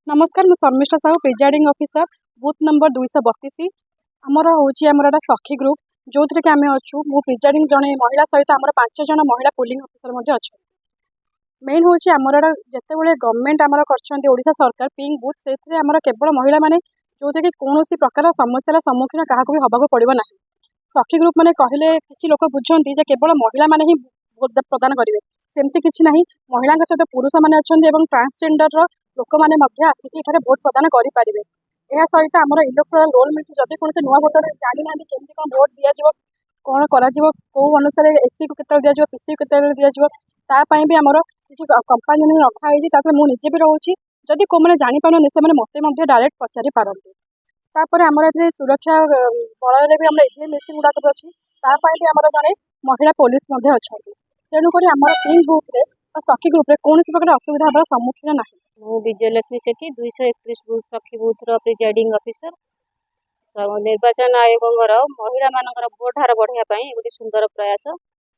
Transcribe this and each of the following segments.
नमस्कार, मैं Sharmishtha Sahu presiding officer booth number 232 आमर हूँ आमर सखी ग्रुप जो थी कि आम अच्छू मु प्रिजाइडिंग जड़े महिला सहित आमर 5 जन महिला पोलिंग ऑफिसर अच्छा मेन हूँ आमर जिते बड़े गवर्नमेंट आमर करशा सरकार पिंक बूथ से आमर केवल महिला मैंने जो थी कि कौन प्रकार समस्या सम्मुखीन क्या भी हवाक पड़ो ना सखी ग्रुप मैंने कहले किसी लोक बुझे केवल महिला मैंने ही भोट प्रदान करेंगे सेमती किसी ना महिला सहित पुरुष मैंने अच्छा ट्रांसजेंडर लोक मैंने आसिक भोट प्रदान करेंगे यह सहित आम इलेक्टोराल रोल मिली जब कौन नुआ भोटर जानी ना केमती कौन भोट दिज्व कौन कर कौ अनुसार एससी को केत दिज्व पीसी को केत दिज्व तापाई भी आमर किसी कंपानी रखाई मुझे भी रोचे जदि कौ मैंने जापार से मत डायरेक्ट पचारि पारती तापर आमर ये सुरक्षा बल भी आम ईवीएम मेसीन गुड़ाक अच्छी तापाई भी आमर जड़े महिला पुलिस अच्छा तेणुक आमर पिंक बूथ सखी ग्रुप कौन प्रकार असुविधा हमार सम्मुखीन ना मु विजयलक्ष्मी सेठी 231 बूथ सखी बूथ प्रिजाइडिंग ऑफिसर निर्वाचन आयोग महिला मानकर भोट हार बढ़ाई गोटे सुंदर प्रयास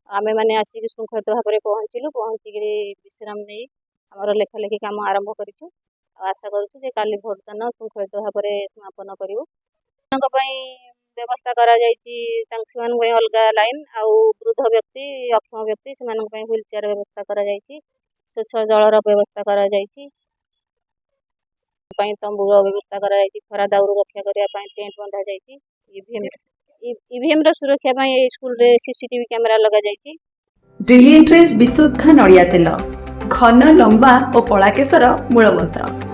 आमे मैंने आसिक श्रृंखलित भाव में पहुँचलु पहुँचिक विश्राम नहीं आमर लेखालेखी कम आरंभ करूँ आशा करूँ काली भोटदान श्रृंखलित भाव में समापन करूँ व्यवस्था करा अलग लाइन आउ वृद्ध व्यक्ति अक्षम व्यक्ति से व्हील चेयर व्यवस्था करा स्वच्छ जलर व्यवस्था करा तंबूर व्यवस्था करा खरा दाउर रक्षा करने टेंट बंधा ईवीएम सुरक्षा स्कूल रे सीसीटीवी कैमेरा लगा ब्रिलियंट विशुद्ध नड़िया तेल घन लंबा और पड़ा केशर मूल मंत्र।